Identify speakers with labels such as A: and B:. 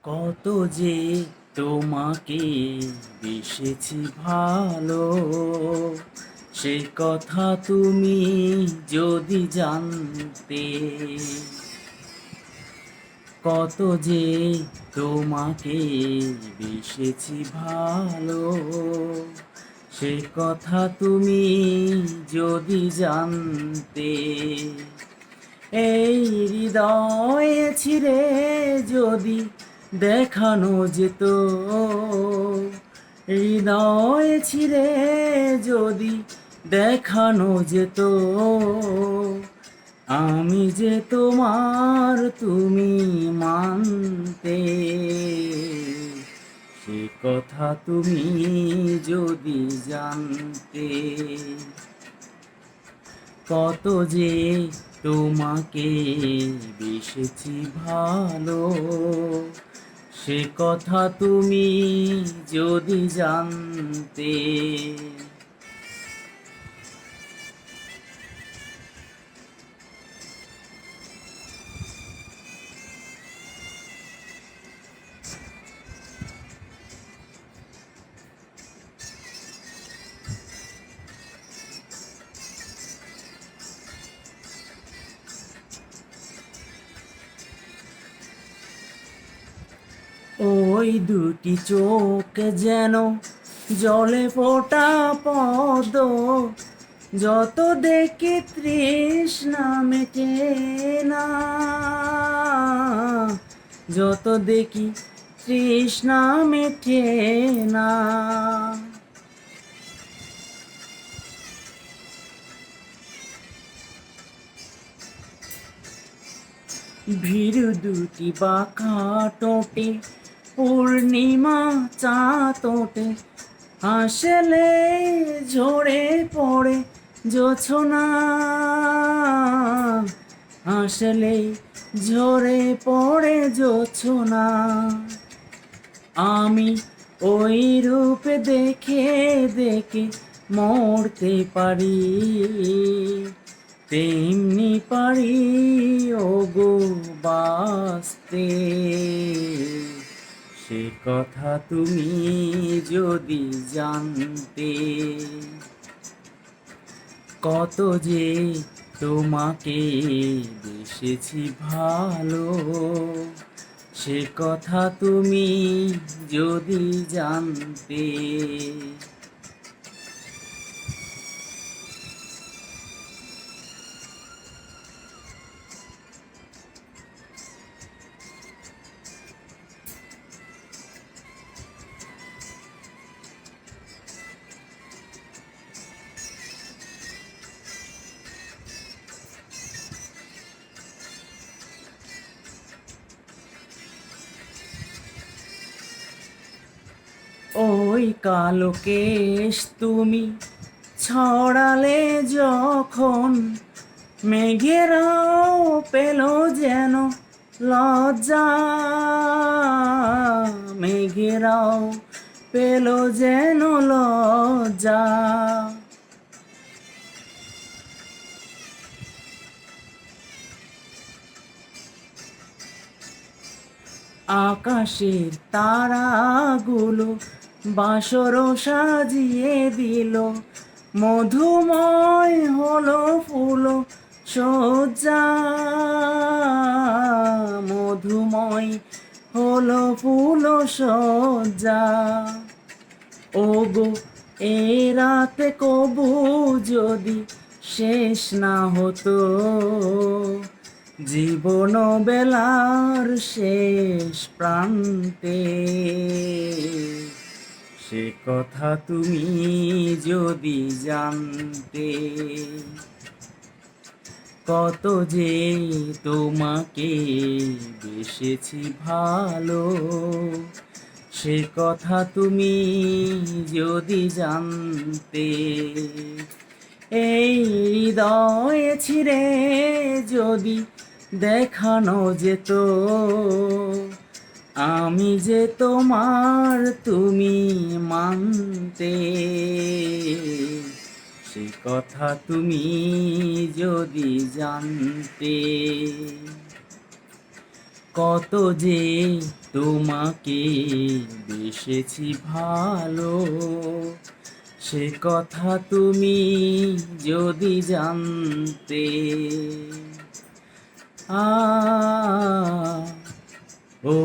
A: কত যে তোমাকে বেসেছি ভালো, সে কথা তুমি যদি জানতে। কত যে তোমাকে বেসেছি ভালো, সে কথা তুমি যদি জানতে। এই হৃদয়ে ছিঁড়ে যদি দেখানো যেত, হৃদয়ে ছিঁড়ে যদি দেখানো যেত, আমি যে তোমার তুমি মানতে। সে কথা তুমি যদি জানতে। কত যে তোমাকে বেসেছি ভালো, সে কথা তুমি যদি জানতে। ওই দুটি চোখ যেন জলে ফোটা পদ্ম, যত দেখি তৃষ্ণা মেটে না, যত দেখি তৃষ্ণা মেটে না। ভীরু দুটি বাঁকা টোটে পূর্ণিমা চাঁতোটে, হাসলে ঝরে পড়ে জোছনা, হাসলে ঝরে পড়ে জোছনা। আমি ওই রূপ দেখে দেখে মরতে পারি, তেমনি পারি ওগো বাঁচতে। সে কথা তুমি যদি জানতে। কত যে তোমাকে বেসেছি ভালো, সে কথা তুমি যদি জানতে। ওই কালো কেশ তুমি ছড়ালে যখন, মেঘেরাও পেল যেন লজ্জা, মেঘেরাও পেল যেন লজ্জা। আকাশের তারাগুলো বাসর সাজিয়ে দিল, মধুময় হলো ফুল সজ্জা, মধুময় হলো ফুল সজ্জা। ওগো এ রাতে কবু যদি শেষ না হতো, জীবন বেলার শেষ প্রান্তে। সে কথা তুমি যদি জানতে। কত যে তোমাকে বেসেছি ভালো, সে কথা তুমি যদি জানতে। এই হৃদয়ে ছিঁড়ে যদি দেখানো যেত, আমি যে তোমার তুমি মানতে। সে কথা তুমি যদি জানতে। কত যে তোমাকে বেসেছি ভালো, সে কথা তুমি যদি জানতে। আ ও